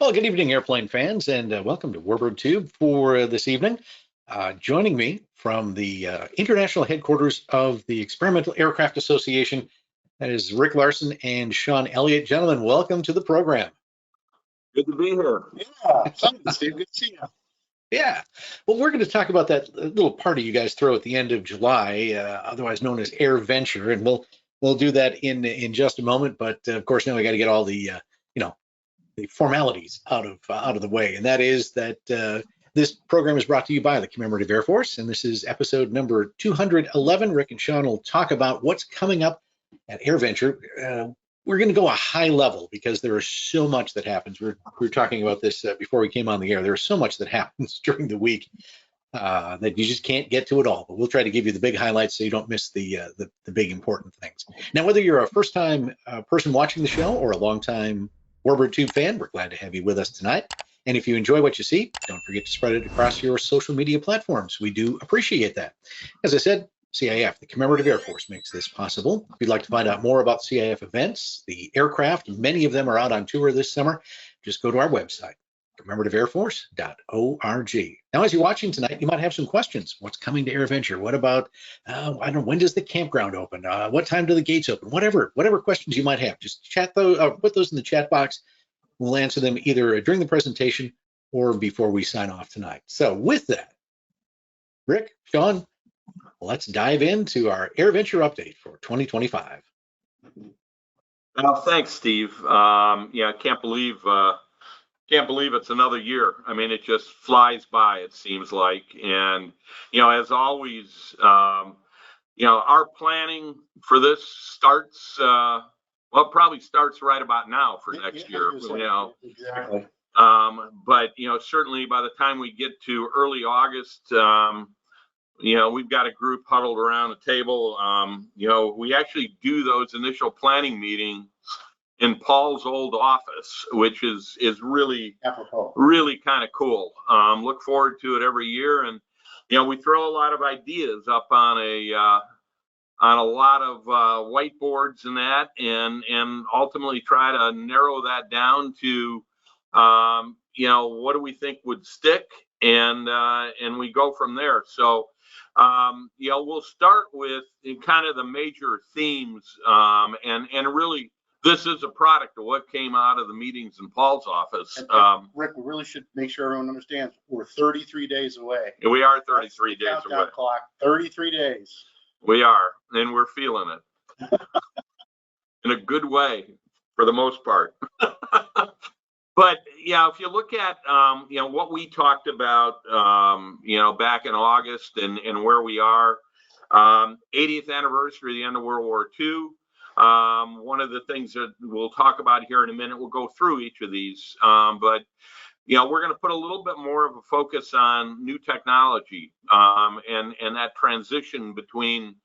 Well, good evening, airplane fans, and welcome to Warbird Tube for this evening. Joining me from the international headquarters of the Experimental Aircraft Association, that is Rick Larsen and Sean Elliott. Gentlemen, welcome to the program. Good to be here. Yeah, Steve. Good to see you. Yeah, well, we're going to talk about that little party you guys throw at the end of July, otherwise known as AirVenture, and we'll do that in just a moment. But of course, now we got to get all the the formalities out of the way, and that is that this program is brought to you by the Commemorative Air Force, and this is episode number 211. Rick and Sean will talk about what's coming up at AirVenture. We're going to go a high level because there is so much that happens. We were talking about this before we came on the air. There's so much that happens during the week that you just can't get to it all. But we'll try to give you the big highlights so you don't miss the big important things. Now, whether you're a first-time person watching the show or a long-time Warbird Tube fan, we're glad to have you with us tonight. And if you enjoy what you see, don't forget to spread it across your social media platforms. We do appreciate that. As I said, CAF, the Commemorative Air Force, makes this possible. If you'd like to find out more about CAF events, the aircraft, many of them are out on tour this summer, just go to our website, commemorativeairforce.org. Now, as you're watching tonight, you might have some questions. What's coming to AirVenture? What about, I don't know, when does the campground open? What time do the gates open? Whatever questions you might have, just chat those, put those in the chat box. We'll answer them either during the presentation or before we sign off tonight. So with that, Rick, Sean, let's dive into our AirVenture update for 2025. Thanks, Steve. Yeah, I can't believe it's another year. I mean, it just flies by, it seems like. And, as always, our planning for this starts, probably starts right about now for next year, Exactly. But, certainly by the time we get to early August, we've got a group huddled around the table. We actually do those initial planning meetings in Paul's old office, which is really kind of cool. Look forward to it every year, and we throw a lot of ideas up on a lot of whiteboards and that, and ultimately try to narrow that down to what do we think would stick, and we go from there. So we'll start with kind of the major themes, and really this is a product of what came out of the meetings in Paul's office. Rick, we really should make sure everyone understands we're 33 days away. We are 33 days away. Clock, 33 days. We are, and we're feeling it in a good way for the most part. But if you look at what we talked about back in August and where we are, 80th anniversary of the end of World War II. One of the things that we'll talk about here in a minute, we'll go through each of these, but we're going to put a little bit more of a focus on new technology, and that transition between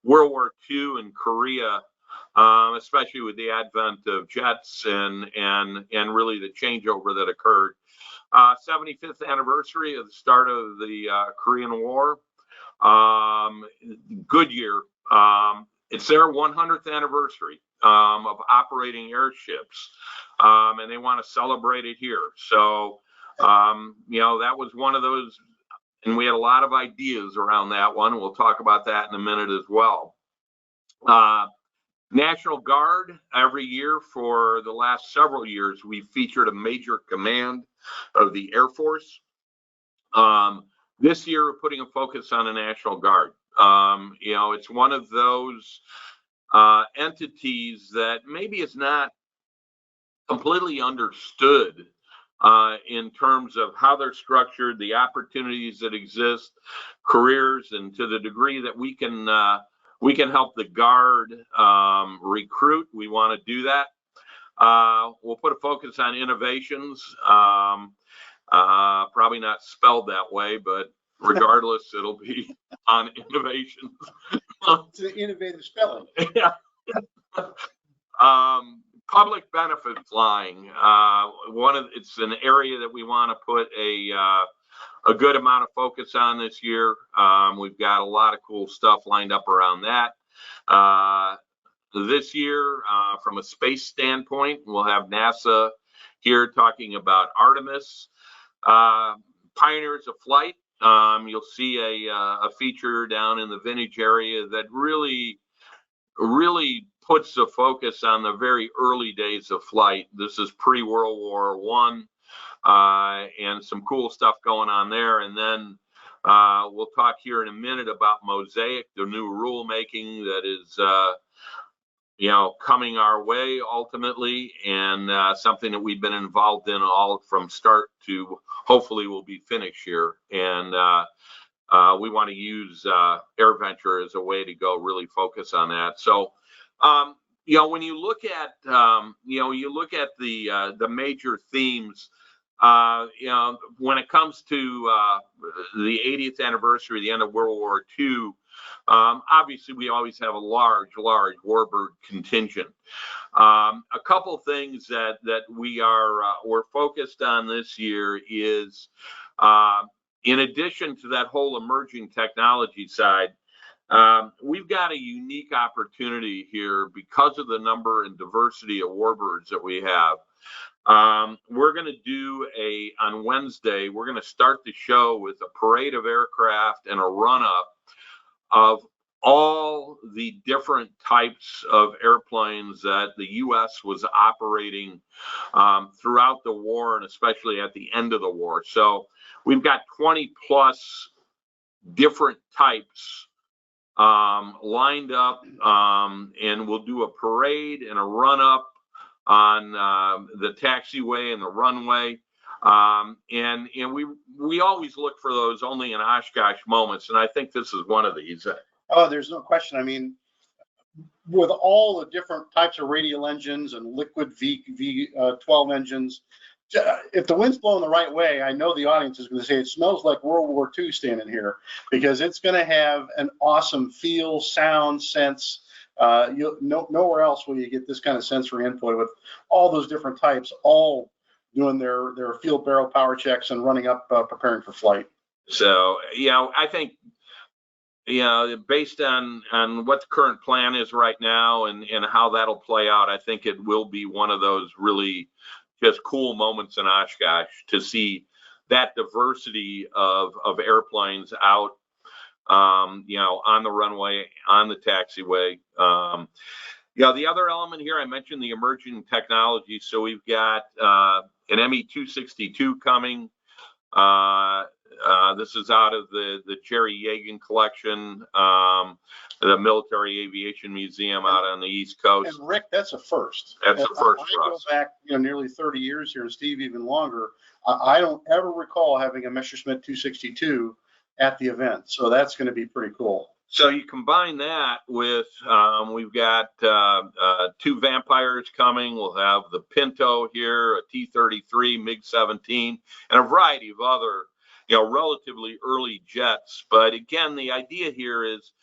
World War II and Korea, especially with the advent of jets and really the changeover that occurred. 75th anniversary of the start of the Korean War. Good year. It's their 100th anniversary of operating airships, and they want to celebrate it here. So, that was one of those, and we had a lot of ideas around that one. We'll talk about that in a minute as well. National Guard, every year for the last several years, we've featured a major command of the Air Force. This year, we're putting a focus on the National Guard. It's one of those entities that maybe is not completely understood in terms of how they're structured, the opportunities that exist, careers, and to the degree that we can help the Guard recruit. We want to do that. We'll put a focus on innovations. Probably not spelled that way, but regardless, it'll be on innovations. It's an innovative spelling. Yeah. Public benefit flying. It's an area that we want to put a good amount of focus on this year. We've got a lot of cool stuff lined up around that. This year, from a space standpoint, we'll have NASA here talking about Artemis. Pioneers of Flight, you'll see a feature down in the vintage area that really puts the focus on the very early days of flight. This is pre-World War I, and some cool stuff going on there. And then we'll talk here in a minute about MOSAIC, the new rulemaking that is coming our way ultimately, and something that we've been involved in all from start to hopefully will be finished here. And we want to use AirVenture as a way to go really focus on that. So, when you look at, the major themes, when it comes to the 80th anniversary, the end of World War II, obviously we always have a large Warbird contingent. A couple things that we're focused on this year is, in addition to that whole emerging technology side, we've got a unique opportunity here because of the number and diversity of Warbirds that we have. We're going to do on Wednesday, we're going to start the show with a parade of aircraft and a run-up of all the different types of airplanes that the U.S. was operating throughout the war, and especially at the end of the war. So we've got 20 plus different types lined up, and we'll do a parade and a run-up on the taxiway and the runway. And we always look for those only in Oshkosh moments, and I think this is one of these. Oh, there's no question. I mean, with all the different types of radial engines and liquid V12 engines, if the wind's blowing the right way, I know the audience is going to say it smells like World War II standing here, because it's going to have an awesome feel, sound, sense. Nowhere else will you get this kind of sensory input with all those different types, all doing their field barrel power checks and running up, preparing for flight. So, I think, based on what the current plan is right now and how that'll play out, I think it will be one of those really just cool moments in Oshkosh to see that diversity of airplanes out, on the runway, on the taxiway. The other element here, I mentioned the emerging technology. So we've got an ME-262 coming. This is out of the Jerry Yeagan collection, the Military Aviation Museum out on the East Coast. And Rick, that's a first. That's a first for us. I go back, nearly 30 years here, and Steve even longer. I don't ever recall having a Messerschmitt 262 at the event, so that's going to be pretty cool. So you combine that with, we've got 2 Vampires coming. We'll have the Pinto here, a T-33, MiG-17, and a variety of other, relatively early jets. But again, the idea here is,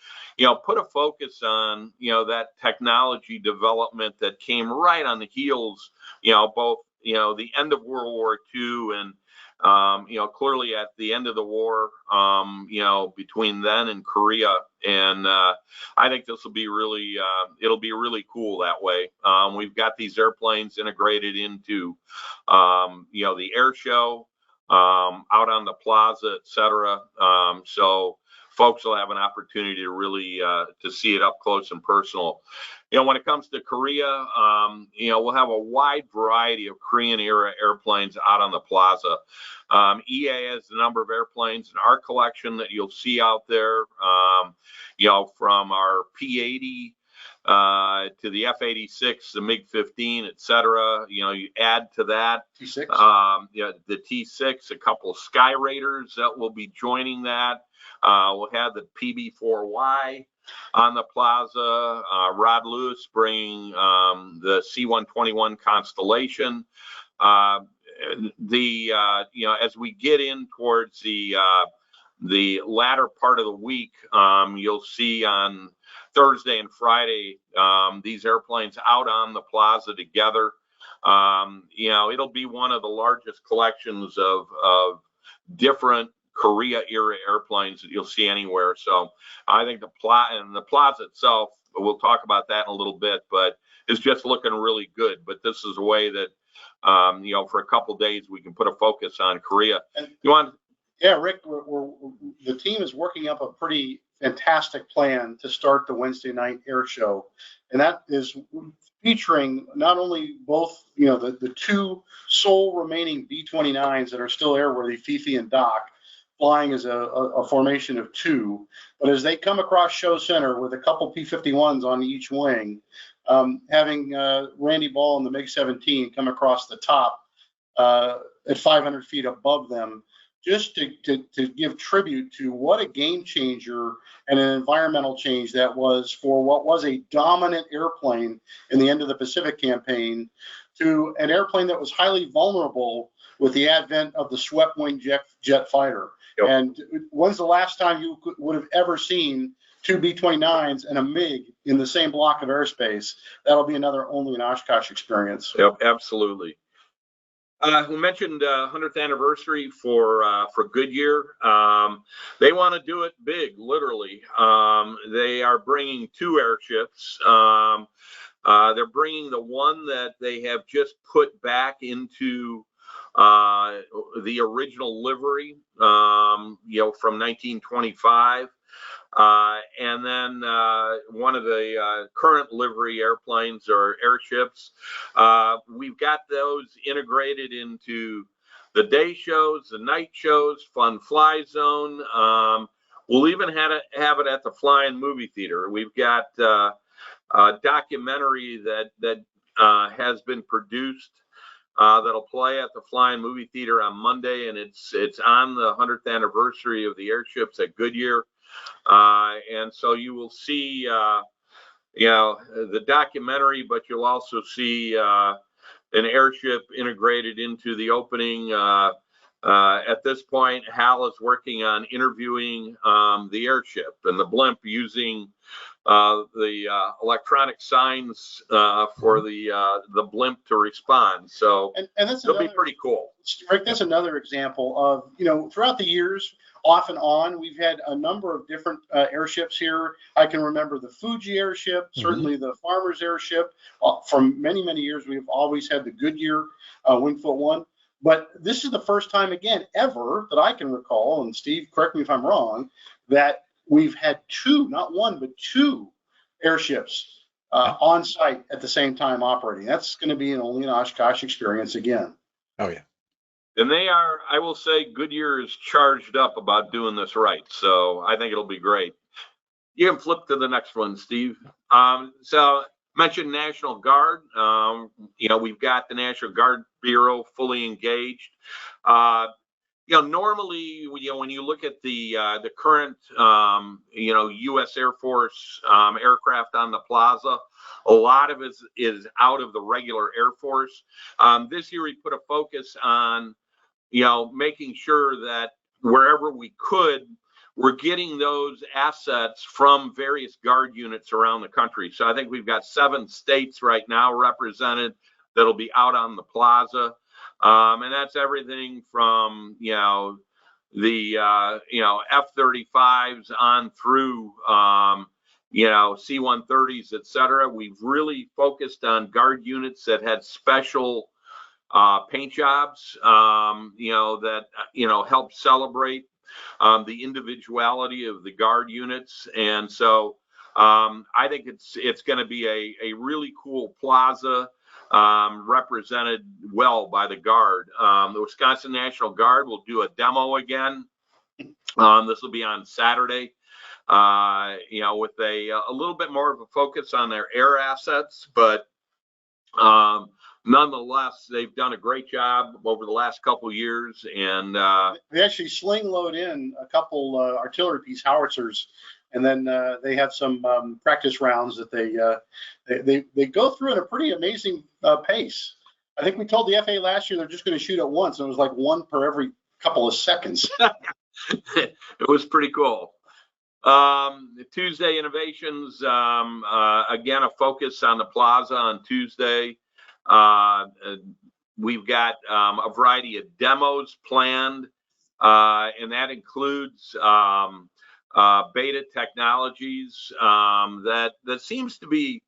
put a focus on, that technology development that came right on the heels, both, the end of World War II and, clearly at the end of the war, between then and Korea. And I think this will be really, it'll be really cool that way. We've got these airplanes integrated into, the air show, out on the plaza, et cetera. So folks will have an opportunity to really, to see it up close and personal. When it comes to Korea, we'll have a wide variety of Korean era airplanes out on the plaza. EAA has a number of airplanes in our collection that you'll see out there, from our P-80 to the F-86, the MiG-15, et cetera. You add to that T6, the T6, a couple of Sky Raiders that will be joining that. We'll have the PB-4Y on the plaza. Rod Lewis bringing the C-121 Constellation. As we get in towards the latter part of the week, you'll see on Thursday and Friday these airplanes out on the plaza together. It'll be one of the largest collections of different Korea era airplanes that you'll see anywhere. So I think the plaza itself, we'll talk about that in a little bit, but it's just looking really good. But this is a way that you know, for a couple days, we can put a focus on Korea. And, you want? Yeah, Rick, the team is working up a pretty fantastic plan to start the Wednesday night air show. And that is featuring not only both, you know, the two sole remaining B-29s that are still airworthy, Fifi and Doc, flying as a formation of two. But as they come across show center with a couple P-51s on each wing, having Randy Ball and the MiG-17 come across the top at 500 feet above them, just to give tribute to what a game changer and an environmental change that was for what was a dominant airplane in the end of the Pacific campaign, to an airplane that was highly vulnerable with the advent of the swept wing jet fighter. Yep. And when's the last time you would have ever seen two B-29s and a MiG in the same block of airspace? That'll be another only in Oshkosh experience. Yep, absolutely. We mentioned 100th anniversary for Goodyear. They want to do it big, literally. They are bringing two airships. They're bringing the one that they have just put back into the original livery, you know, from 1925. And then one of the current livery airplanes or airships. We've got those integrated into the day shows, the night shows, Fun Fly Zone. We'll even have it at the Flying Movie Theater. We've got a documentary that has been produced that'll play at the Flying Movie Theater on Monday, and it's on the 100th anniversary of the airships at Goodyear. And so you will see, you know, the documentary, but you'll also see an airship integrated into the opening. At this point, Hal is working on interviewing the airship and the blimp using the electronic signs for the blimp to respond. So and that's it'll be pretty cool. Rick, that's another example of, you know, throughout the years, off and on, we've had a number of different airships here. I can remember the Fuji airship, certainly the Farmers airship. From many, many years, we've always had the Goodyear Wingfoot One. But this is the first time, again, ever that I can recall, and Steve, correct me if I'm wrong, that we've had two, not one, but two airships on site at the same time operating. That's going to be only an Oshkosh experience again. Oh, yeah. And they are, I will say, Goodyear is charged up about doing this right. So I think it'll be great. You can flip to the next one, Steve. So mentioned National Guard. You know, we've got the National Guard Bureau fully engaged. You know, normally, you know, when you look at the current, you know, U.S. Air Force aircraft on the plaza, a lot of it is out of the regular Air Force. This year, we put a focus on, you know, making sure that wherever we could, we're getting those assets from various Guard units around the country. So I think we've got 7 states right now represented that'll be out on the plaza. And that's everything from, you know, the, you know, F-35s on through, you know, C-130s, et cetera. We've really focused on Guard units that had special paint jobs, you know, that, you know, help celebrate the individuality of the Guard units. And so I think it's going to be a really cool plaza, represented well by the Guard. The Wisconsin National Guard will do a demo again. This will be on Saturday, you know, with a little bit more of a focus on their air assets, but nonetheless, they've done a great job over the last couple of years. And they actually sling load in a couple artillery piece howitzers, and then they have some practice rounds that they go through at a pretty amazing pace. I think we told the FAA last year they're just going to shoot at once, and it was like one per every couple of seconds. It was pretty cool. Tuesday innovations, again, a focus on the plaza on Tuesday. We've got a variety of demos planned, and that includes beta technologies that seems to be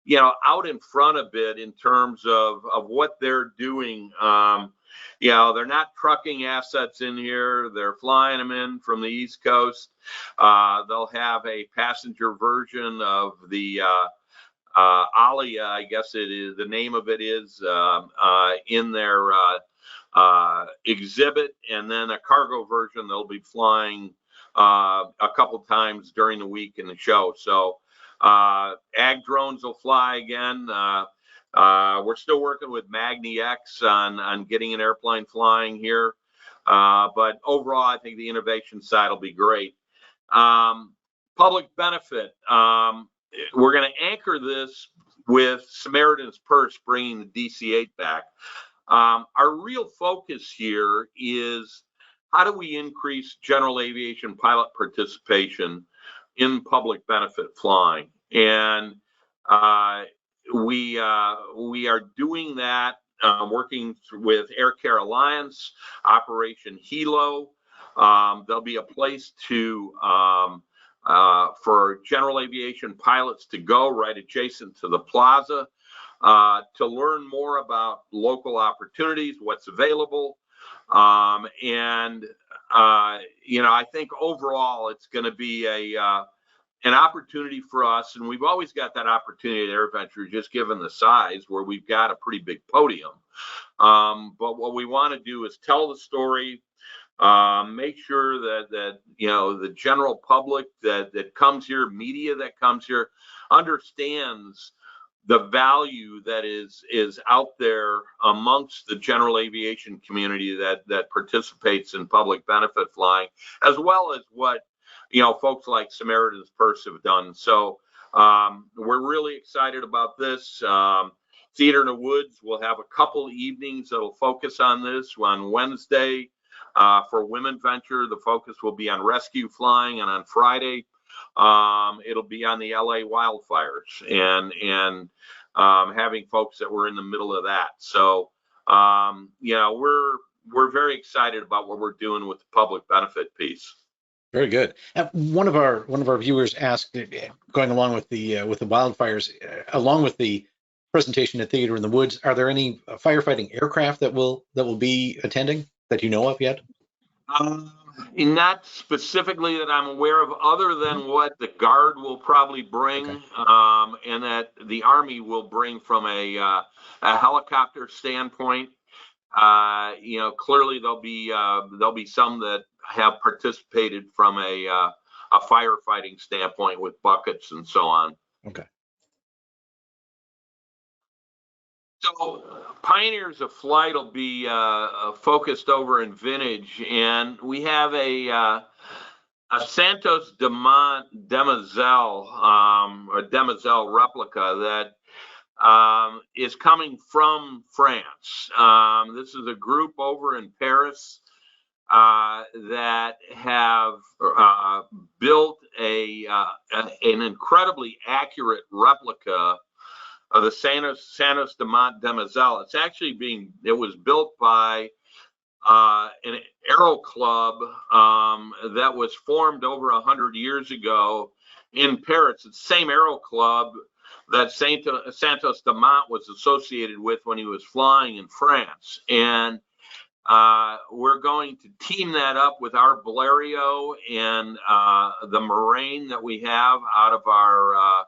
you know, out in front a bit in terms of what they're doing. You know, they're not trucking assets in here. They're flying them in from the East Coast. They'll have a passenger version of the Alia, I guess it is, the name of it is, in their exhibit, and then a cargo version they'll be flying a couple times during the week in the show. So ag drones will fly again. We're still working with Magni X on getting an airplane flying here. But overall, I think the innovation side will be great. Public benefit. We're going to anchor this with Samaritan's Purse bringing the DC-8 back. Our real focus here is how do we increase general aviation pilot participation in public benefit flying? And we are doing that, working with Air Care Alliance, Operation Hilo. There'll be a place to for general aviation pilots to go right adjacent to the plaza to learn more about local opportunities, what's available. And you know, I think overall it's going to be an opportunity for us, and we've always got that opportunity at AirVenture, just given the size where we've got a pretty big podium. But what we want to do is tell the story, make sure that you know, the general public that comes here, media that comes here, understands the value that is out there amongst the general aviation community that participates in public benefit flying, as well as what, you know, folks like Samaritan's Purse have done. So we're really excited about this. Theater in the Woods will have a couple evenings that'll focus on this. On Wednesday, for Women Venture, the focus will be on rescue flying, and on Friday, it'll be on the LA wildfires and having folks that were in the middle of that. So you know, we're very excited about what we're doing with the public benefit piece. Very good. One of our viewers asked, going along with the wildfires, along with the presentation at Theater in the Woods, are there any firefighting aircraft that will be attending that you know of yet? Not specifically that I'm aware of, other than what the Guard will probably bring, okay. And that the Army will bring from a helicopter standpoint. You know, clearly there'll be some that have participated from a firefighting standpoint with buckets and so on. Okay. So Pioneers of Flight will be focused over in vintage, and we have a Santos Dumont Demoiselle, or Demoiselle replica that is coming from France. This is a group over in Paris that have built an incredibly accurate replica of the Santos Dumont Demoiselle. It's actually it was built by an aero club that was formed over 100 years ago in Paris. It's the same aero club that Santos Dumont was associated with when he was flying in France. And we're going to team that up with our Valerio and the Moraine that we have out of our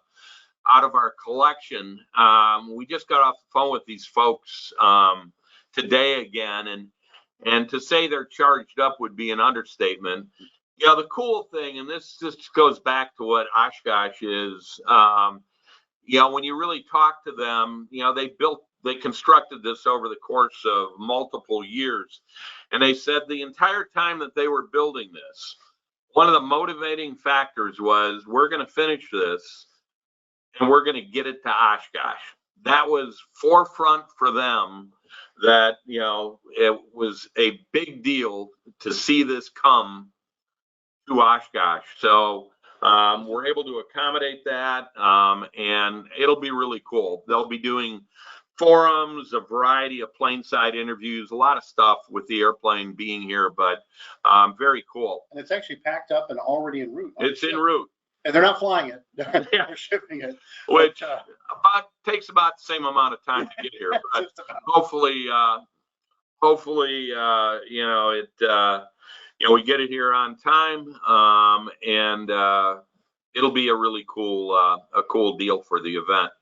collection. We just got off the phone with these folks today again, and to say they're charged up would be an understatement. You know, the cool thing, and this just goes back to what Oshkosh is, you know, when you really talk to them, you know, they constructed this over the course of multiple years. And they said the entire time that they were building this, one of the motivating factors was, we're going to finish this and we're going to get it to Oshkosh. That was forefront for them, that, you know, it was a big deal to see this come to Oshkosh. So we're able to accommodate that, and it'll be really cool. They'll be doing forums, a variety of plane-side interviews, a lot of stuff with the airplane being here, but very cool. And it's actually packed up and already en route. It's en route. And they're not flying it; they're shipping it, which takes about the same amount of time to get here. But hopefully, we get it here on time, and it'll be a really cool deal for the event.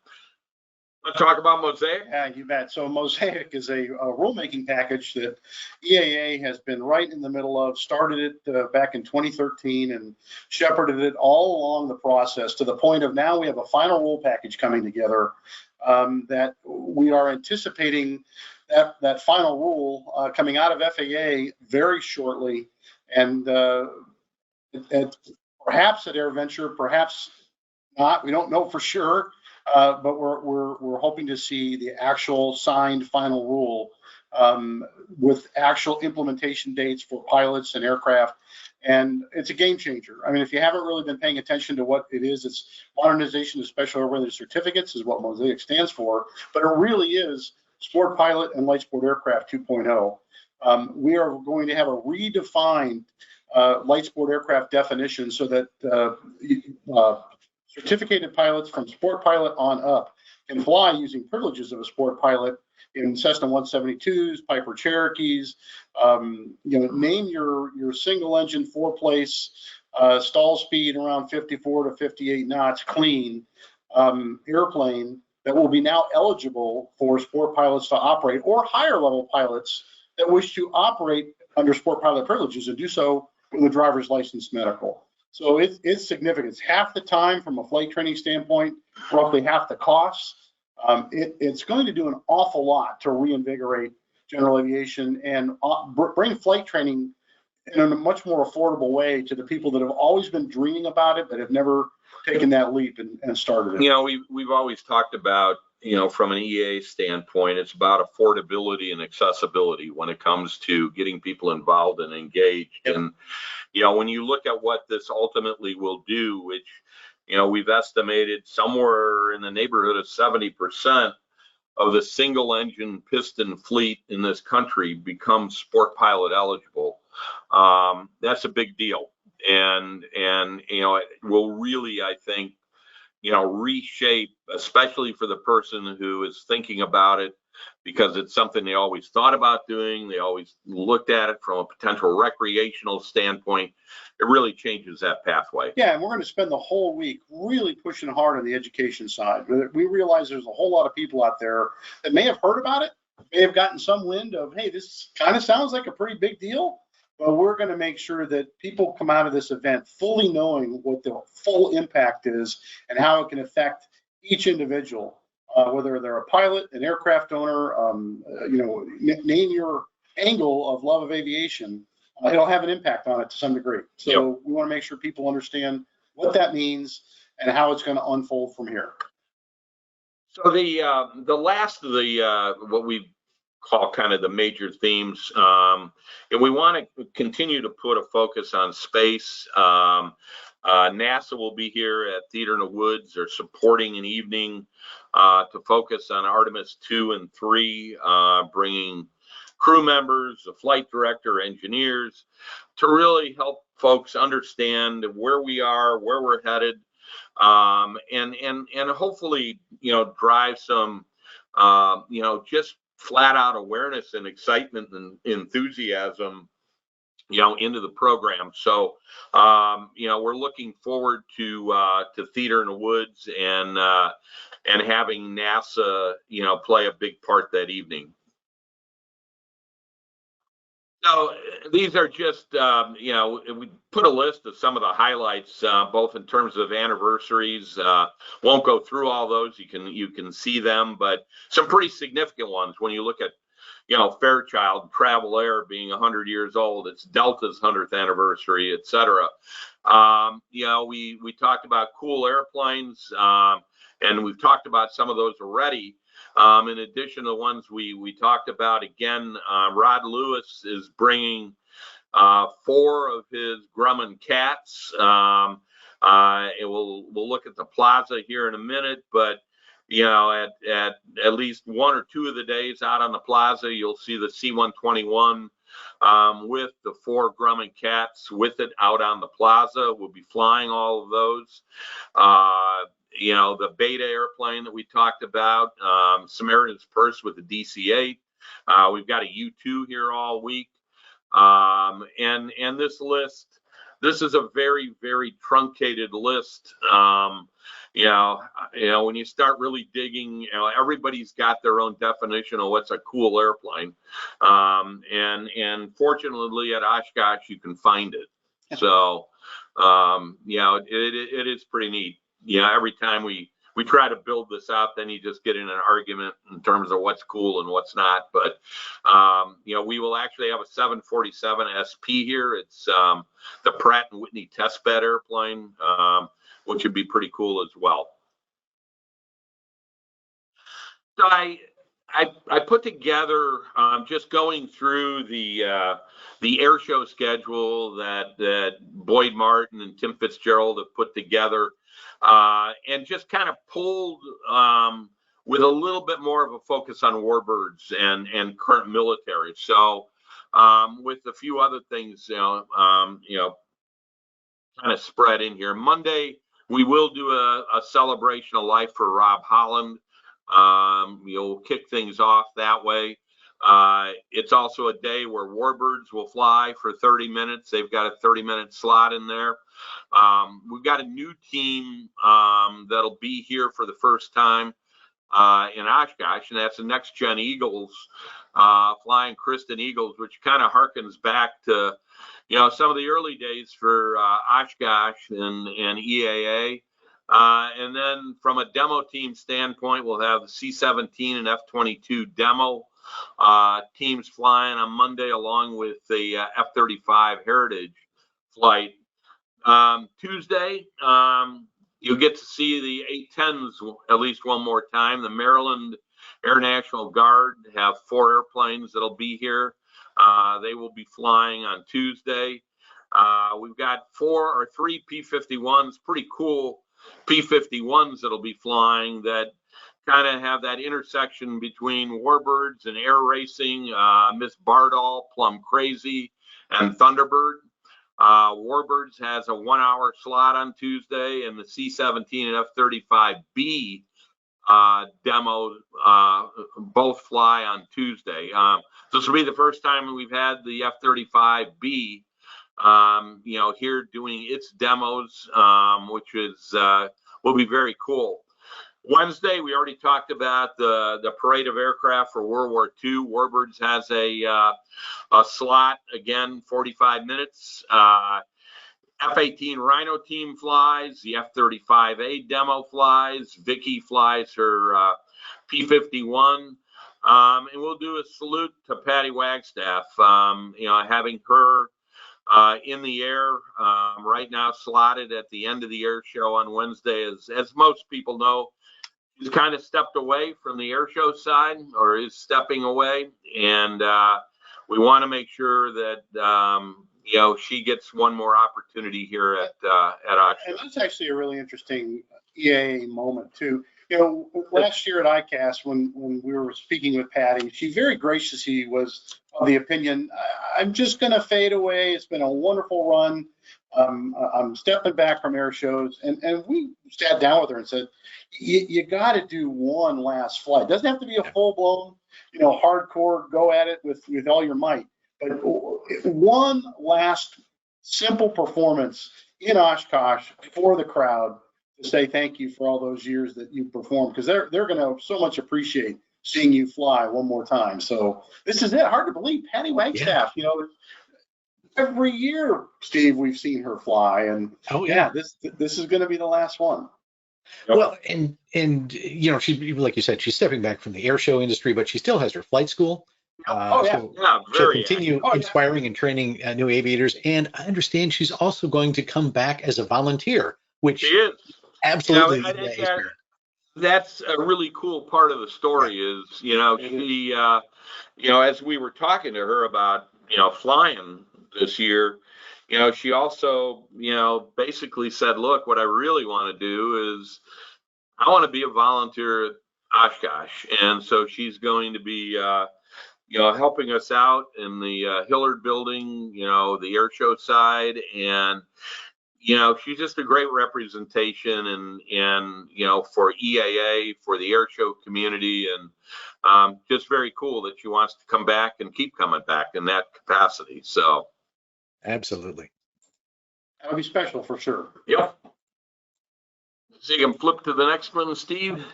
Let's talk about MOSAIC. Yeah, you bet. So MOSAIC is a rulemaking package that EAA has been right in the middle of, started it back in 2013 and shepherded it all along the process to the point of now we have a final rule package coming together that we are anticipating that final rule coming out of FAA very shortly. And perhaps at AirVenture, perhaps not. We don't know for sure. But we're hoping to see the actual signed final rule with actual implementation dates for pilots and aircraft. And it's a game changer. I mean, if you haven't really been paying attention to what it is, it's modernization of special airworthiness certificates is what MOSAIC stands for. But it really is sport pilot and light sport aircraft 2.0. We are going to have a redefined light sport aircraft definition so that certificated pilots from sport pilot on up can fly using privileges of a sport pilot in Cessna 172s, Piper Cherokees. Name your single engine 4-place stall speed around 54 to 58 knots clean airplane that will be now eligible for sport pilots to operate, or higher level pilots that wish to operate under sport pilot privileges and do so with a driver's license medical. So it's significant. It's half the time from a flight training standpoint, roughly half the costs. It's going to do an awful lot to reinvigorate general aviation and bring flight training in a much more affordable way to the people that have always been dreaming about it, but have never taken that leap and started it. We've always talked about, from an EAA standpoint, it's about affordability and accessibility when it comes to getting people involved and engaged. Yep. And when you look at what this ultimately will do, which, we've estimated somewhere in the neighborhood of 70% of the single engine piston fleet in this country becomes sport pilot eligible. That's a big deal. And it will really, I think, reshape, especially for the person who is thinking about it, because it's something they always thought about doing. They always looked at it from a potential recreational standpoint. It really changes that pathway. Yeah, and we're going to spend the whole week really pushing hard on the education side. We realize there's a whole lot of people out there that may have heard about it, may have gotten some wind of, hey, this kind of sounds like a pretty big deal. But we're going to make sure that people come out of this event fully knowing what the full impact is and how it can affect each individual, whether they're a pilot, an aircraft owner, name your angle of love of aviation. It'll have an impact on it to some degree. So yep. We want to make sure people understand what that means and how it's going to unfold from here. So the last of the what we call kind of the major themes, and we want to continue to put a focus on space. NASA will be here at Theater in the Woods. They're supporting an evening to focus on Artemis 2 and 3, bringing crew members, the flight director, engineers, to really help folks understand where we are, where we're headed, and hopefully, drive some, just flat out awareness and excitement and enthusiasm, into the program. So, we're looking forward to Theater in the Woods and having NASA, play a big part that evening. So these are just, we put a list of some of the highlights, both in terms of anniversaries. Won't go through all those. You can see them, but some pretty significant ones when you look at, Fairchild Travel Air being 100 years old. It's Delta's 100th anniversary, et cetera. We talked about cool airplanes, and we've talked about some of those already. In addition to the ones we talked about, again, Rod Lewis is bringing 4 of his Grumman cats. We'll look at the plaza here in a minute, but at least 1 or 2 of the days out on the plaza, you'll see the C-121 with the 4 Grumman cats with it out on the plaza. We'll be flying all of those. The Beta airplane that we talked about, Samaritan's Purse with the DC-8. We've got a U-2 here all week. And this list, this is a very, very truncated list. When you start really digging, everybody's got their own definition of what's a cool airplane. And fortunately at Oshkosh, you can find it. So, it is pretty neat. Every time we try to build this out, then you just get in an argument in terms of what's cool and what's not. But, we will actually have a 747 SP here. It's the Pratt & Whitney testbed airplane, which would be pretty cool as well. So I put together, just going through the air show schedule that Boyd Martin and Tim Fitzgerald have put together, and just kind of pulled with a little bit more of a focus on warbirds and current military. So with a few other things, kind of spread in here. Monday, we will do a celebration of life for Rob Holland. You'll kick things off that way. It's also a day where Warbirds will fly for 30 minutes. They've got a 30-minute slot in there. We've got a new team that'll be here for the first time in Oshkosh, and that's the Next Gen Eagles, flying Kristen Eagles, which kind of harkens back to, some of the early days for Oshkosh and EAA. And then from a demo team standpoint, we'll have the C-17 and F-22 demo teams flying on Monday, along with the F-35 Heritage flight. Tuesday, you'll get to see the 810s at least one more time. The Maryland Air National Guard have 4 airplanes that'll be here. They will be flying on Tuesday. We've got 4 or 3 P-51s, pretty cool P-51s that'll be flying that kind of have that intersection between Warbirds and air racing, Miss Bardall, Plum Crazy, and Thunderbird. Warbirds has a 1-hour slot on Tuesday, and the C-17 and F-35B demo both fly on Tuesday. This will be the first time we've had the F-35B here doing its demos, which is will be very cool. Wednesday, we already talked about the parade of aircraft for World War II. Warbirds has a slot, again, 45 minutes. F-18 Rhino team flies. The F-35A demo flies. Vicky flies her P-51. And we'll do a salute to Patty Wagstaff, having her in the air right now, slotted at the end of the air show on Wednesday. As most people know, he's kind of stepped away from the air show side, or is stepping away, and we want to make sure that she gets one more opportunity here at Oshkosh. And that's actually a really interesting EAA moment too. Last year at ICAST, when we were speaking with Patty, she very graciously was of the opinion, I'm just going to fade away. It's been a wonderful run. I'm stepping back from air shows. And we sat down with her and said, you got to do one last flight. It doesn't have to be a full-blown, hardcore, go at it with all your might. But one last simple performance in Oshkosh for the crowd to say thank you for all those years that you performed, because they're going to so much appreciate seeing you fly one more time. So this is it. Hard to believe. Patty Wagstaff, every year, Steve, we've seen her fly, and this is going to be the last one. Well, and she, like you said, she's stepping back from the air show industry, but she still has her flight school. She'll continue inspiring and training new aviators. And I understand she's also going to come back as a volunteer, which she is. Absolutely. I think that's a really cool part of the story is, she, as we were talking to her about, flying this year, she also, basically said, look, what I really want to do is I want to be a volunteer at Oshkosh. And so she's going to be, helping us out in the Hillard building, the air show side. And, she's just a great representation and for EAA, for the air show community. And just very cool that she wants to come back and keep coming back in that capacity. So. Absolutely. That'll be special for sure. Yep. So you can flip to the next one, Steve.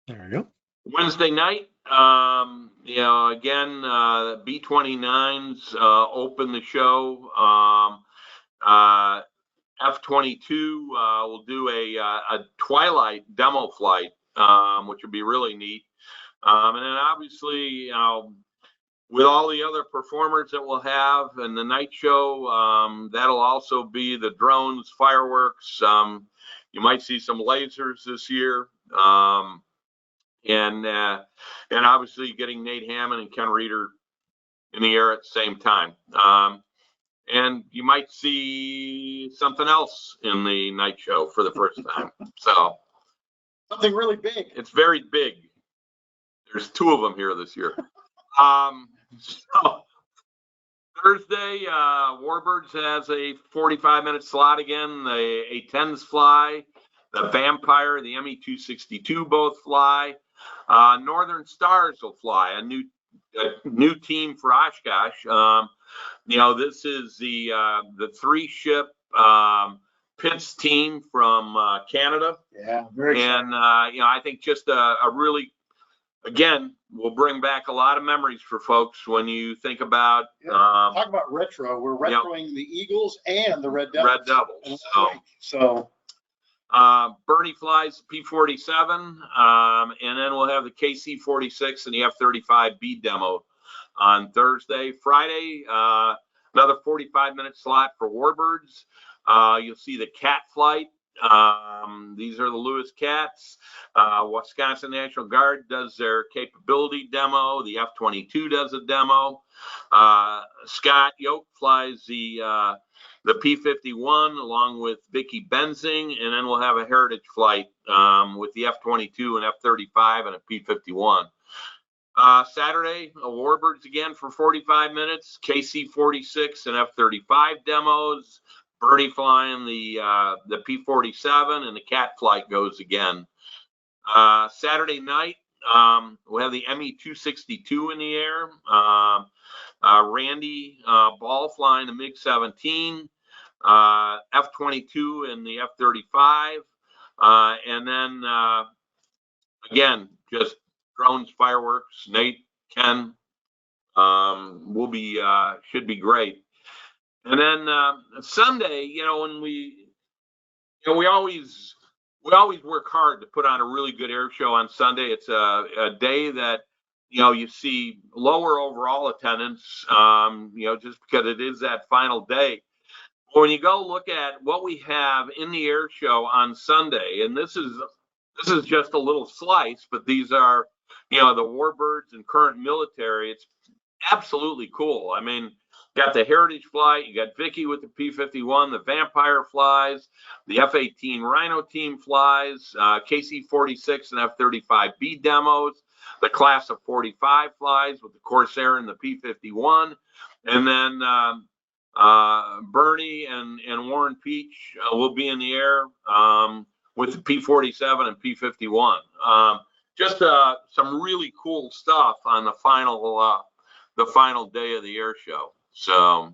There we go. Wednesday night, again, B-29s open the show. F-22 will do a twilight demo flight, which would be really neat. And then obviously, with all the other performers that we'll have in the night show, that'll also be the drones, fireworks. You might see some lasers this year. And obviously getting Nate Hammond and Ken Reeder in the air at the same time. And you might see something else in the night show for the first time. So something really big. It's very big. There's 2 of them here this year. So Thursday, Warbirds has a 45-minute slot again. The A-10s fly. The Vampire, the ME-262 both fly. Northern Stars will fly, a new team for Oshkosh. This is the 3-ship Pitts team from Canada. Yeah, very exciting. And I think just a really, again, will bring back a lot of memories for folks when you think about. Talk about retro. We're retroing the Eagles and the Red Devils. Red Devils. So. Bernie flies P-47, and then we'll have the KC-46 and the F-35B demo on Thursday. Friday, another 45-minute slot for Warbirds. You'll see the Cat flight. These are the Lewis Cats. Wisconsin National Guard does their capability demo. The F-22 does a demo. Scott Yoke flies the P-51 along with Vicki Benzing, and then we'll have a heritage flight with the F-22 and F-35 and a P-51. Saturday, Warbirds again for 45 minutes, KC-46 and F-35 demos, Bernie flying the P-47, and the Cat flight goes again. Saturday night, we'll have the ME-262 in the air, Randy Ball flying the MiG-17, F-22 and the F-35, and then again, just drones, fireworks. Nate, Ken, should be great. And then Sunday, when we always work hard to put on a really good air show on Sunday. It's a day that you see lower overall attendance, just because it is that final day. But when you go look at what we have in the air show on Sunday, and this is just a little slice, but these are, the Warbirds and current military. It's absolutely cool. I mean, you got the heritage flight, you got Vicki with the P-51, the Vampire flies, the F-18 Rhino team flies, KC-46 and F-35B demos, the class of 45 flies with the Corsair and the P-51, and then Bernie and Warren Peach will be in the air with the P-47 and P-51. Just some really cool stuff on the final day of the air show. So,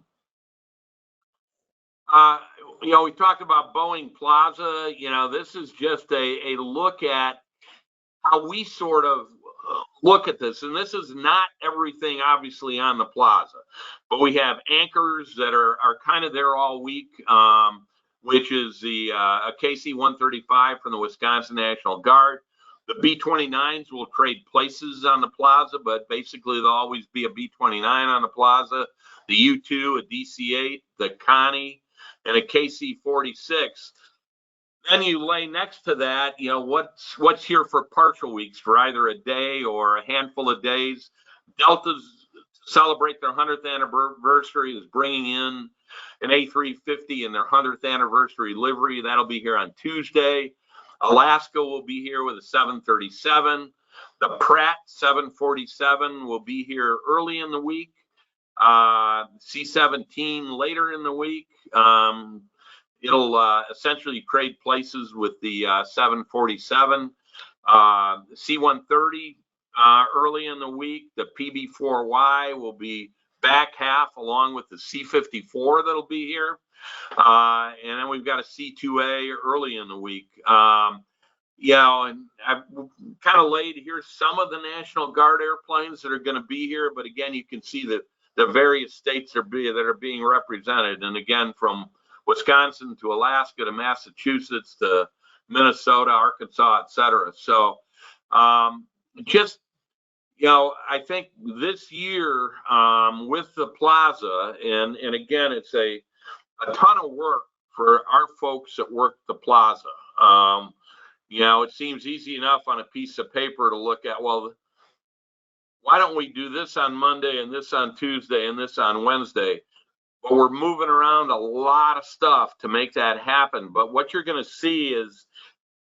we talked about Boeing Plaza. This is just a look at how we sort of look at this. And this is not everything, obviously, on the plaza. But we have anchors that are kind of there all week, which is the KC-135 from the Wisconsin National Guard. The B-29s will trade places on the plaza, but basically there'll always be a B-29 on the plaza. The U-2, a DC-8, the Connie, and a KC-46. Then you lay next to that, what's here for partial weeks for either a day or a handful of days. Delta's celebrate their 100th anniversary is bringing in an A350 in their 100th anniversary livery. That'll be here on Tuesday. Alaska will be here with a 737. The Pratt 747 will be here early in the week. C-17 later in the week. It'll essentially trade places with the 747. C-130 early in the week. The PB-4Y will be back half along with the C-54 that'll be here. And then we've got a C-2A early in the week. You know, and I've kind of laid here some of the National Guard airplanes that are going to be here, but again, you can see that the various states that are being represented. And again, from Wisconsin to Alaska to Massachusetts to Minnesota, Arkansas, et cetera. So just, you know, I think this year with the plaza, and again, it's a ton of work for our folks that work the plaza. You know, it seems easy enough on a piece of paper to look at, well, why don't we do this on Monday and this on Tuesday and this on Wednesday? But we're moving around a lot of stuff to make that happen. But what you're going to see is,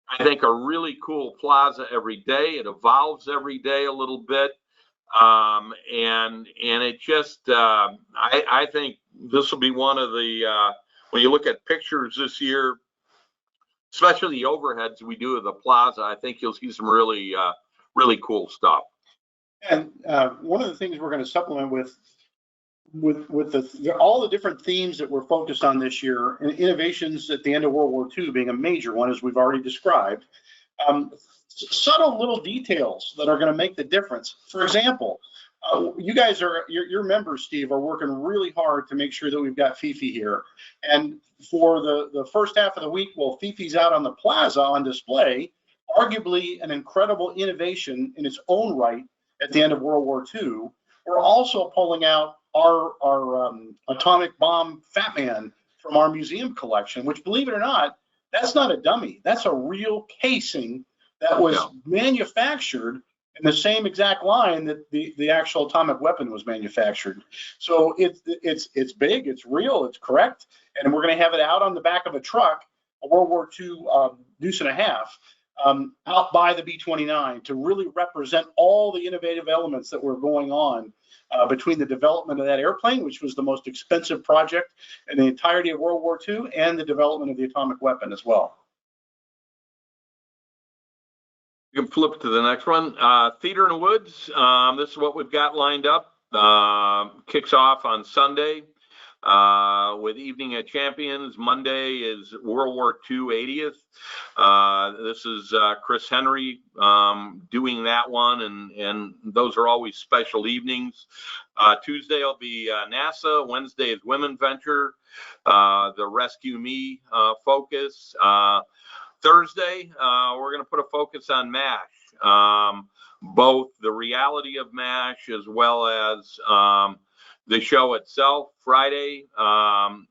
I think, a really cool plaza every day. It evolves every day a little bit. And it just, I think this will be one of the, when you look at pictures this year, especially the overheads we do at the plaza, I think you'll see some really, really cool stuff. And one of the things we're going to supplement with all the different themes that we're focused on this year, and innovations at the end of World War II being a major one, as we've already described, subtle little details that are going to make the difference. For example, you guys are, your members, Steve, are working really hard to make sure that we've got Fifi here. And for the first half of the week, while Fifi's out on the plaza on display, arguably an incredible innovation in its own right at the end of World War II, we're also pulling out our atomic bomb Fat Man from our museum collection, which, believe it or not, that's not a dummy. That's a real casing that was manufactured in the same exact line that the actual atomic weapon was manufactured. So it's big, it's real, it's correct, and we're going to have it out on the back of a truck, a World War II deuce and a half, out by the B-29 to really represent all the innovative elements that were going on between the development of that airplane, which was the most expensive project in the entirety of World War II, and the development of the atomic weapon as well. You can flip to the next one. Theater in the Woods. This is what we've got lined up. Kicks off on Sunday with Evening at Champions. Monday is World War II 80th. This is Chris Henry doing that one, and those are always special evenings. Tuesday will be NASA. Wednesday is Women Venture, the Rescue Me focus. Thursday, we're going to put a focus on MASH, both the reality of MASH as well as the show itself. Friday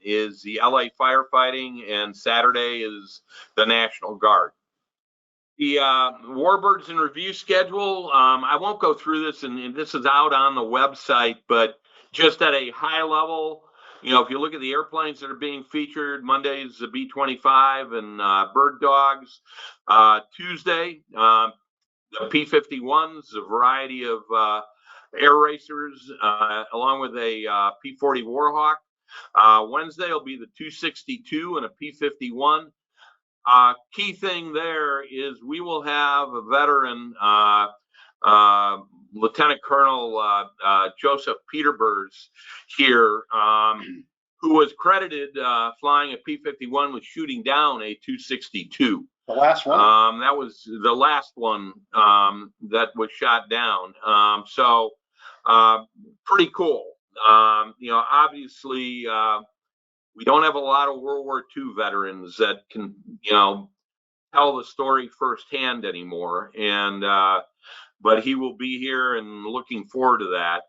is the LA firefighting, and Saturday is the National Guard. The Warbirds in Review schedule, I won't go through this, and this is out on the website, but just at a high level, you know, if you look at the airplanes that are being featured, Monday's the B-25 and Bird Dogs. Tuesday, the P-51s, a variety of air racers, along with a P-40 Warhawk. Wednesday will be the 262 and a P-51. Key thing there is we will have a veteran, Lieutenant Colonel Joseph Peterbers here, who was credited flying a P-51 with shooting down a 262. The last one? That was the last one that was shot down. So pretty cool. You know, obviously, we don't have a lot of World War II veterans that can, you know, tell the story firsthand anymore. And but he will be here, and looking forward to that.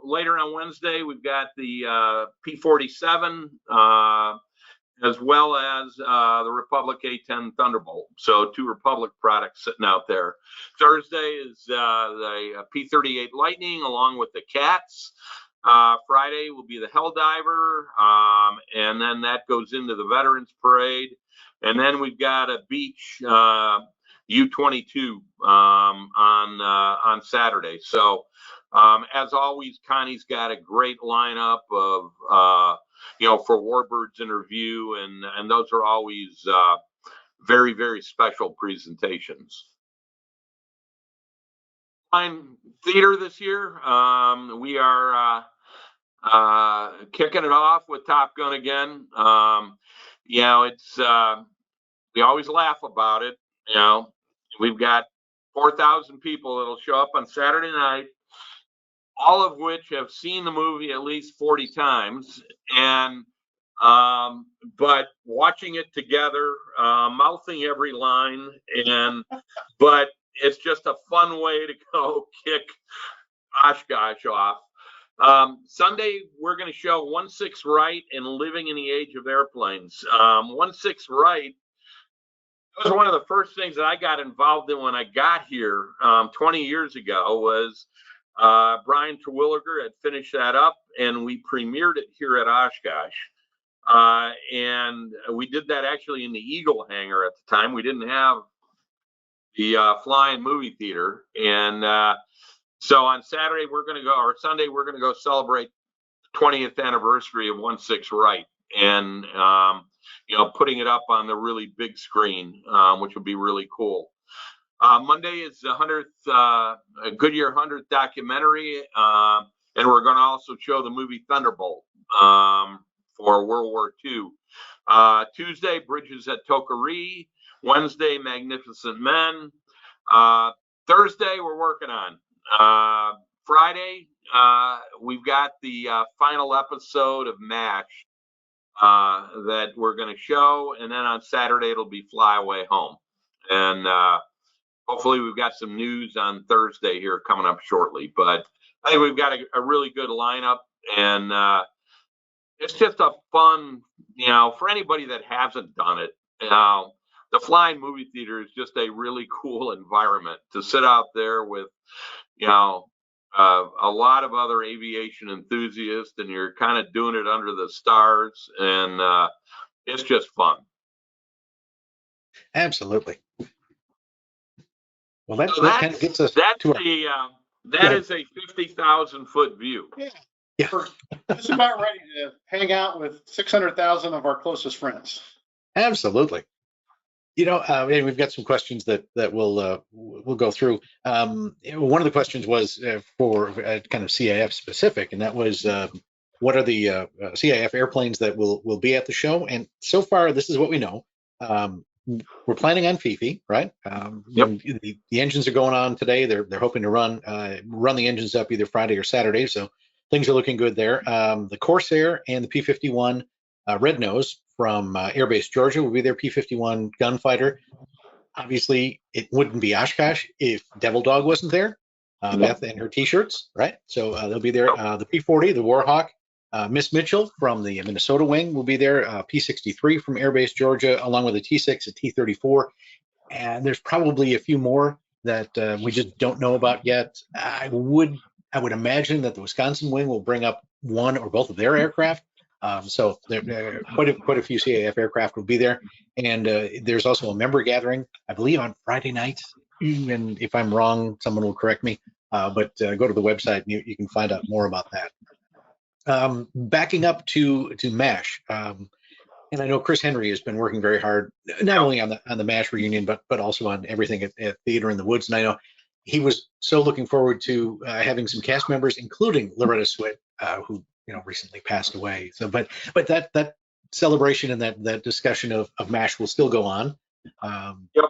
Later on Wednesday, we've got the P-47, as well as the Republic A-10 Thunderbolt. So 2 Republic products sitting out there. Thursday is the P-38 Lightning, along with the Cats. Friday will be the Helldiver, and then that goes into the Veterans Parade. And then we've got a beach U-22 on Saturday. So as always, Connie's got a great lineup of for Warbird's interview, and those are always very, very special presentations. Theater this year, we are kicking it off with Top Gun again. It's we always laugh about it. We've got 4,000 people that'll show up on Saturday night, all of which have seen the movie at least 40 times, and but watching it together, mouthing every line, but it's just a fun way to go kick Oshkosh off. Sunday, we're going to show 1-6 Right and Living in the Age of Airplanes. 1-6 Right was one of the first things that I got involved in when I got here 20 years ago. Was Brian Terwilliger had finished that up, and we premiered it here at Oshkosh. And we did that actually in the Eagle hangar at the time. We didn't have the flying movie theater. And so on Saturday, or Sunday, we're going to go celebrate the 20th anniversary of 1-6 Right. And, putting it up on the really big screen, which will be really cool. Monday is the 100th, Goodyear 100th documentary. And we're going to also show the movie Thunderbolt for World War II. Tuesday, Bridges at Tokaree. Wednesday, Magnificent Men. Thursday, we're working on. Friday, we've got the final episode of MASH that we're going to show. And then on Saturday, it'll be Fly Away Home. And hopefully we've got some news on Thursday here coming up shortly. But I think we've got a really good lineup. And it's just a fun, for anybody that hasn't done it, the flying movie theater is just a really cool environment to sit out there with, a lot of other aviation enthusiasts, and you're kind of doing it under the stars, and it's just fun. Absolutely. Well, that kind of gets us to that is a 50,000 foot view. Yeah. We're just about ready to hang out with 600,000 of our closest friends. Absolutely. And we've got some questions that we'll go through. One of the questions was for kind of CAF specific, and that was what are the CAF airplanes that will be at the show? And so far, this is what we know. We're planning on Fifi, right? Yep. The engines are going on today. They're hoping to run the engines up either Friday or Saturday, so things are looking good there. The Corsair and the P-51 Red Nose from Air Base Georgia will be their P-51 gunfighter. Obviously, it wouldn't be Oshkosh if Devil Dog wasn't there. Beth and her T-shirts, right? So they'll be there. The P-40, the Warhawk, Miss Mitchell from the Minnesota wing will be there. P-63 from Air Base Georgia, along with a T-6, a T-34, and there's probably a few more that we just don't know about yet. I would imagine that the Wisconsin wing will bring up one or both of their aircraft. So there quite a few CAF aircraft will be there, and there's also a member gathering, I believe, on Friday night. And if I'm wrong, someone will correct me. But go to the website and you can find out more about that. Backing up to MASH, and I know Chris Henry has been working very hard, not only on the MASH reunion, but also on everything at Theater in the Woods. And I know he was so looking forward to having some cast members, including Loretta Swit, who recently passed away. So, but that celebration and that discussion of MASH will still go on.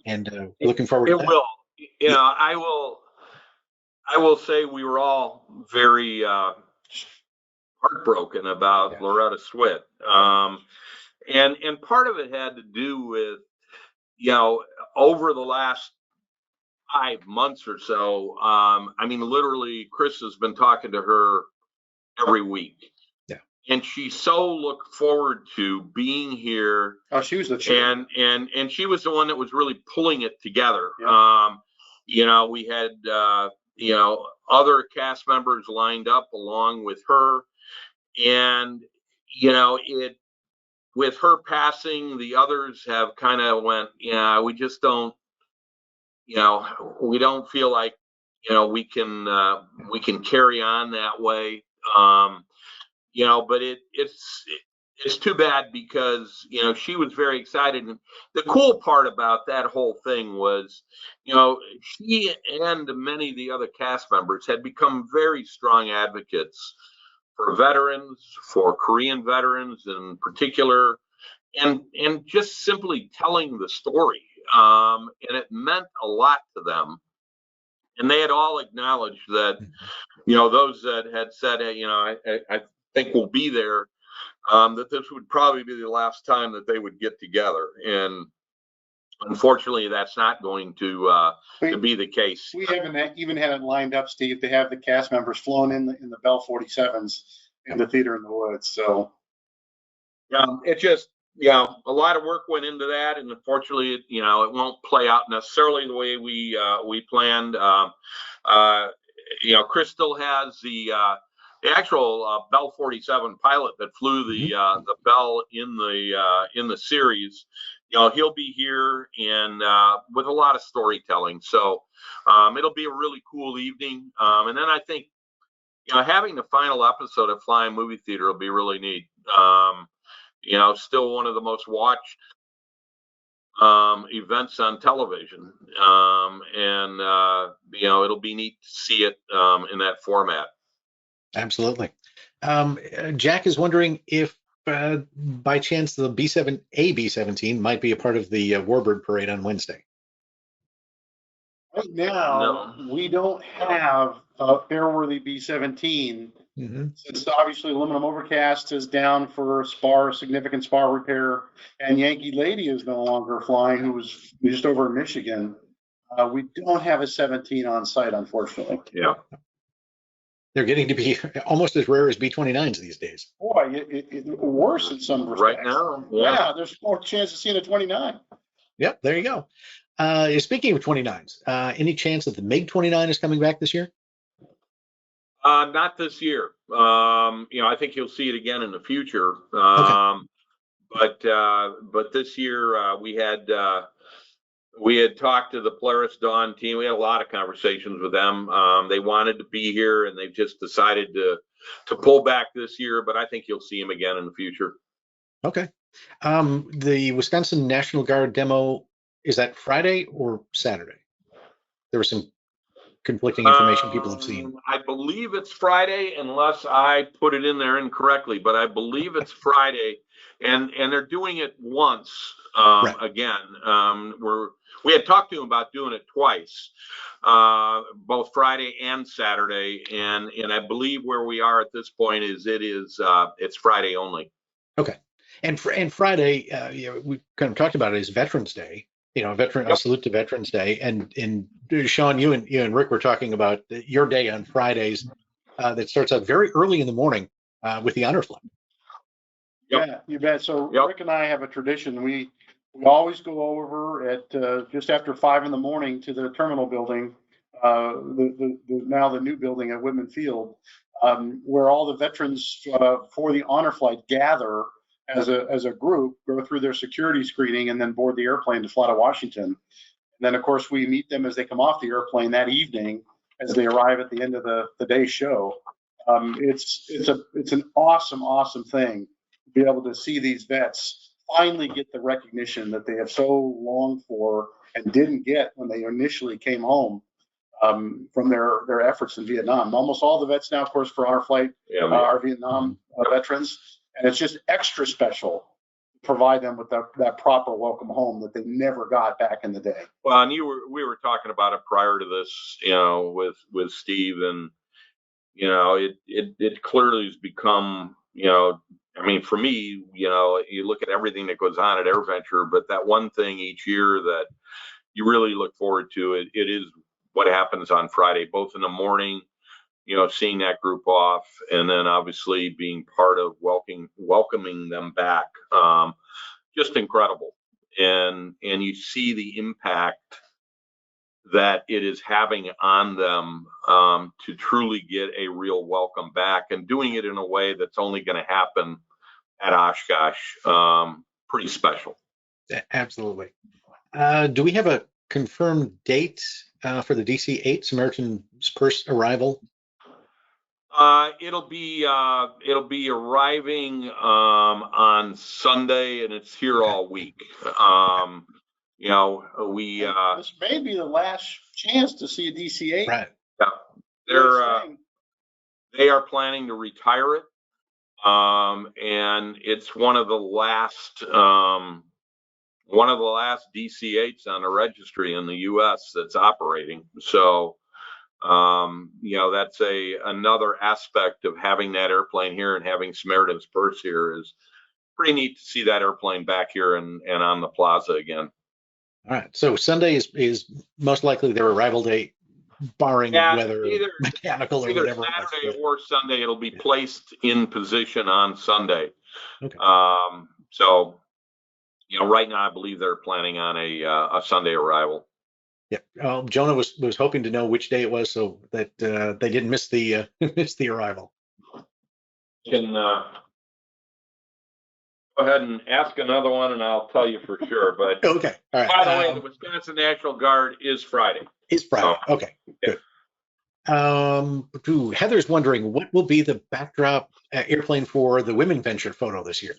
And looking forward to that. It will. I will say we were all very heartbroken about Loretta Swit. And part of it had to do with, over the last 5 months or so, literally Chris has been talking to her every week. Yeah. And she so looked forward to being here. Oh, she was the champ. And she was the one that was really pulling it together. Yeah. We had other cast members lined up along with her. And, with her passing, the others have kind of went, we just don't you know, we don't feel like, you know, we can carry on that way. You know, but it's too bad because, you know, she was very excited. And the cool part about that whole thing was, you know, she and many of the other cast members had become very strong advocates for veterans, for Korean veterans in particular, and just simply telling the story. And it meant a lot to them. And they had all acknowledged that, you know, those that had said, hey, you know, I think we'll be there, that this would probably be the last time that they would get together. And unfortunately, that's not going to be the case. We haven't even had it lined up, Steve, to have the cast members flown in the Bell 47s in the Theater in the Woods. So, it just, you know, a lot of work went into that, and unfortunately, you know, it won't play out necessarily the way we planned. You know, Crystal has the actual Bell 47 pilot that flew the Bell in the series. You know, he'll be here and with a lot of storytelling. So it'll be a really cool evening. And then I think, you know, having the final episode of Flying Movie Theater will be really neat. You know, still one of the most watched events on television. And you know, it'll be neat to see it in that format. Absolutely. Jack is wondering if by chance the B-17 might be a part of the Warbird parade on Wednesday. Right now, we don't have a airworthy B-17. Since obviously aluminum overcast is down for significant spar repair, and Yankee Lady is no longer flying, who was just over in Michigan. We don't have a 17 on site, unfortunately. Yeah. They're getting to be almost as rare as B-29s these days. Boy, it worse in some respects. Right now, yeah, there's more chance of seeing a 29. Yep, there you go. Speaking of 29s, any chance that the MiG-29 is coming back this year? Not this year. You know, I think you'll see it again in the future. But this year we had talked to the Polaris Dawn team. We had a lot of conversations with them. They wanted to be here, and they've just decided to pull back this year. But I think you'll see them again in the future. Okay. The Wisconsin National Guard demo, is that Friday or Saturday? There was some conflicting information people have seen. I believe it's Friday, unless I put it in there incorrectly, but I believe it's Friday, and they're doing it once Right. again. We had talked to them about doing it twice, both Friday and Saturday, and I believe where we are at this point is it's Friday only. Okay, and Friday, you know, we kind of talked about it as Veterans Day. You know, a salute to Veterans Day, and Sean, you and Rick were talking about your day on Fridays that starts out very early in the morning with the honor flight. Yeah, you bet. So Rick and I have a tradition. We always go over at just after 5 in the morning to the terminal building, now the new building at Whitman Field, where all the veterans for the honor flight gather as a group, go through their security screening, and then board the airplane to fly to Washington. And then, of course, we meet them as they come off the airplane that evening as they arrive at the end of the day's show. It's an awesome thing to be able to see these vets finally get the recognition that they have so longed for and didn't get when they initially came home from their efforts in Vietnam. Almost all the vets now, of course, for honor flight are Vietnam veterans. And it's just extra special to provide them with that proper welcome home that they never got back in the day. Well, and we were talking about it prior to this, you know, with Steve, and you know, it clearly has become, you know, I mean, for me, you know, you look at everything that goes on at AirVenture, but that one thing each year that you really look forward to, it is what happens on Friday, both in the morning, you know, seeing that group off, and then obviously being part of welcoming them back. Just incredible. And you see the impact that it is having on them to truly get a real welcome back, and doing it in a way that's only going to happen at Oshkosh. Pretty special. Absolutely. Do we have a confirmed date for the DC-8 Samaritan's Purse arrival? It'll be arriving on Sunday, and it's here all week. You know, This may be the last chance to see a DC-8. Right. Yeah, they are planning to retire it, and it's one of the last DC-8s on the registry in the U.S. that's operating. So, you know, that's another aspect of having that airplane here and having Samaritan's Purse here is pretty neat to see that airplane back here and on the plaza again. All right. So Sunday is most likely their arrival date, barring weather, mechanical, or either whatever. Saturday or Sunday. It'll be placed in position on Sunday. Okay. So, you know, right now I believe they're planning on a Sunday arrival. Yeah. Jonah was hoping to know which day it was so that they didn't miss the arrival. Can go ahead and ask another one, and I'll tell you for sure. But okay. All right. By the way, the Wisconsin National Guard is Friday. It's Friday. Okay. Good. Heather's wondering what will be the backdrop airplane for the Women Venture photo this year.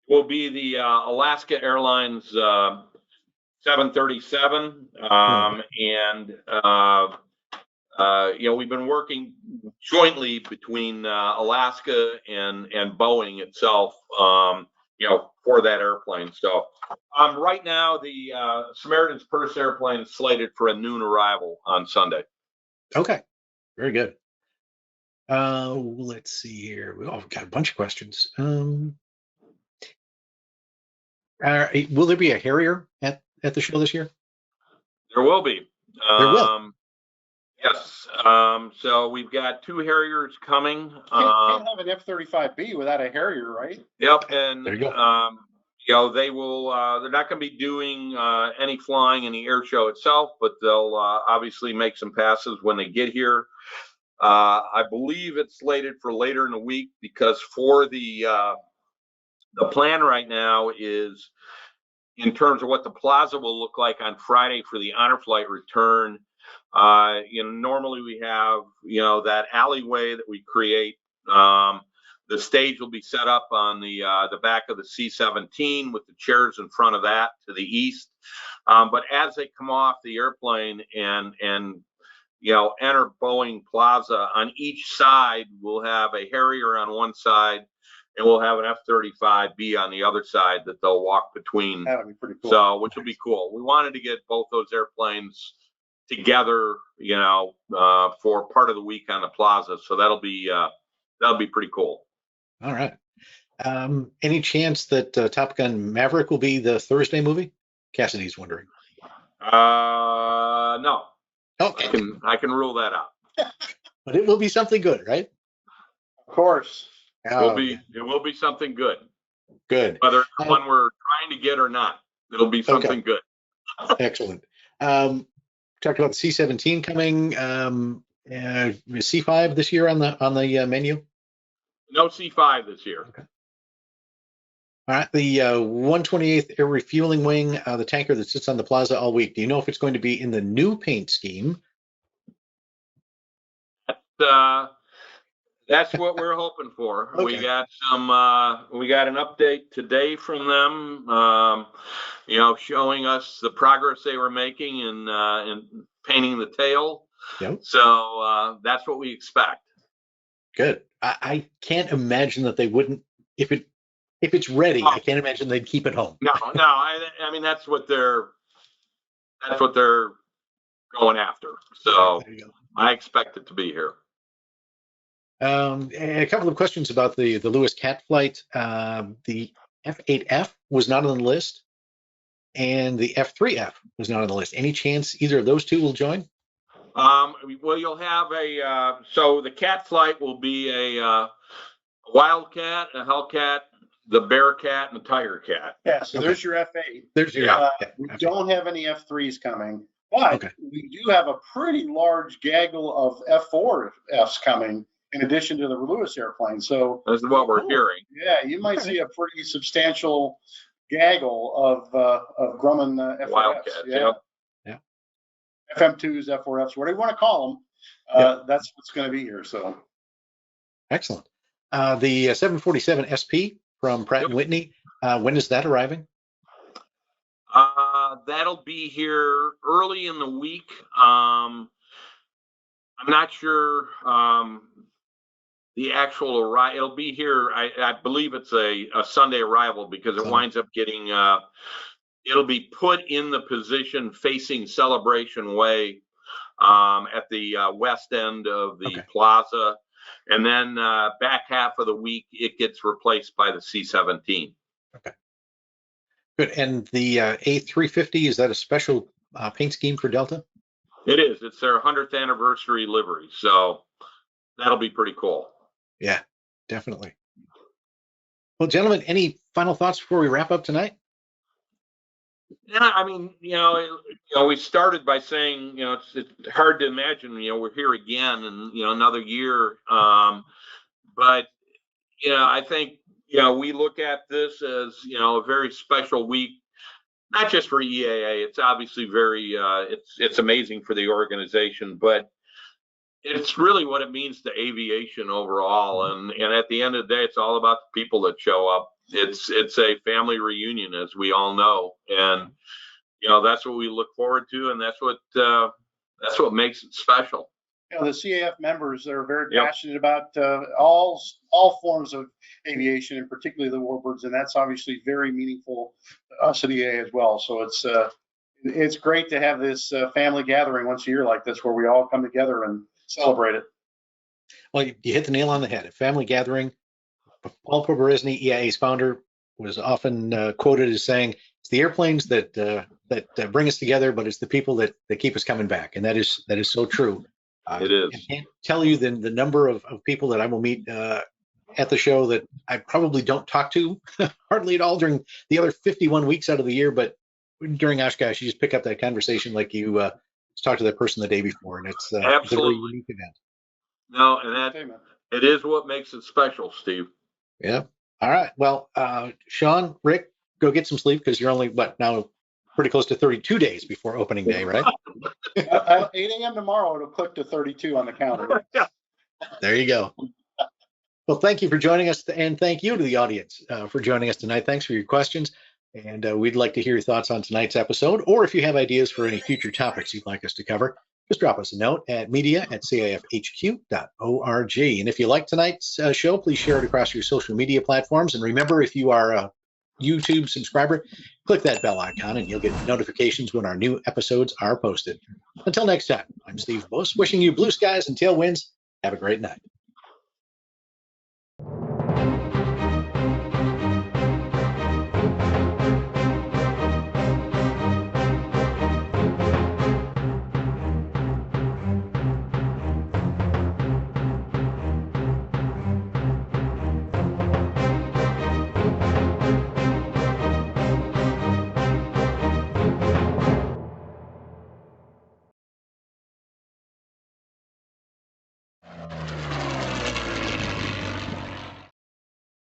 Will be the Alaska Airlines 737, and you know, we've been working jointly between Alaska and Boeing itself, you know, for that airplane. So right now the Samaritan's Purse airplane is slated for a noon arrival on Sunday. Okay, very good. Let's see here. We've got a bunch of questions. Will there be a Harrier at the show this year? There will be. There will. Yes. So we've got 2 Harriers coming. Can't have an F-35B without a Harrier, right? Yep. And there you go. you know, they will. They're not going to be doing any flying in the air show itself, but they'll obviously make some passes when they get here. I believe it's slated for later in the week because for the plan right now is in terms of what the plaza will look like on Friday for the honor flight return. You know, normally we have, you know, that alleyway that we create. The stage will be set up on the back of the C-17 with the chairs in front of that to the east. But as they come off the airplane and you know, enter Boeing Plaza, on each side we'll have a Harrier on one side and we'll have an F-35B on the other side that they'll walk between. That would be pretty cool. So, which will be cool. We wanted to get both those airplanes together, you know, for part of the week on the plaza. So that'll be pretty cool. All right. Any chance that Top Gun Maverick will be the Thursday movie? Cassidy's wondering. No. Okay. I can rule that out. But it will be something good, right? Of course. It will be something good. Good. Whether it's one we're trying to get or not, it'll be something good. Excellent. Talked about the C-17 coming. C-5 this year on the menu? No C-5 this year. Okay. All right. The 128th Air Refueling Wing, the tanker that sits on the plaza all week. Do you know if it's going to be in the new paint scheme? That's what we're hoping for. Okay. We got an update today from them, you know, showing us the progress they were making in painting the tail. Yep. So that's what we expect. Good. I can't imagine that they wouldn't, if it's ready, I can't imagine they'd keep it home. No. I mean, that's what they're going after. So I expect it to be here. A couple of questions about the Lewis Cat flight. The F-8F was not on the list, and the F-3F was not on the list. Any chance either of those two will join? Well, you'll have so the cat flight will be a Wildcat, a Hellcat, the Bearcat, and the Tiger Cat. Yeah, so there's your F-8. There's your We don't have any F-3s coming, but we do have a pretty large gaggle of F-4Fs coming in addition to the Lewis airplane. So that's what we're hearing. Yeah, you might see a pretty substantial gaggle of Grumman FRFs. Wildcats, yeah. FM2s, F4Fs, whatever you want to call them. That's what's going to be here. So excellent. The 747 SP from Pratt & Whitney, when is that arriving? That'll be here early in the week. I'm not sure the actual arrival. It'll be here. I believe it's a Sunday arrival because it winds up getting. It'll be put in the position facing Celebration Way at the west end of the plaza, and then back half of the week it gets replaced by the C-17. Okay. Good. And the A350, is that a special paint scheme for Delta? It is. It's their 100th anniversary livery, so that'll be pretty cool. Yeah, definitely. Well, gentlemen, any final thoughts before we wrap up tonight? Yeah, I mean, we started by saying, it's hard to imagine, we're here again and, another year. But, I think, we look at this as, a very special week, not just for EAA. It's obviously very, it's amazing for the organization, but it's really what it means to aviation overall. And at the end of the day, it's all about the people that show up. It's a family reunion, as we all know. And, that's what we look forward to. And that's what makes it special. The CAF members are very passionate about all forms of aviation, and particularly the Warbirds, and that's obviously very meaningful to us at EAA as well. So it's great to have this family gathering once a year like this, where we all come together and celebrate it. Well, you hit the nail on the head. A family gathering. Paul Poberesny, EAA's founder, was often quoted as saying, "It's the airplanes that bring us together, but it's the people that keep us coming back," and that is so true. It is. I can't tell you the number of people that I will meet at the show that I probably don't talk to hardly at all during the other 51 weeks out of the year, but during Oshkosh, you just pick up that conversation like you talked to that person the day before, and it's a very unique event. No, and it is what makes it special, Steve. Yeah. All right. Well, Sean, Rick, go get some sleep because you're only now pretty close to 32 days before opening day, right? 8 a.m. tomorrow, it'll click to 32 on the counter. There you go. Well, thank you for joining us, and thank you to the audience for joining us tonight. Thanks for your questions, and we'd like to hear your thoughts on tonight's episode, or if you have ideas for any future topics you'd like us to cover, just drop us a note at media@cafhq.org. And if you like tonight's show, please share it across your social media platforms. And remember, if you are a YouTube subscriber, click that bell icon and you'll get notifications when our new episodes are posted. Until next time, I'm Steve Buss, wishing you blue skies and tailwinds. Have a great night.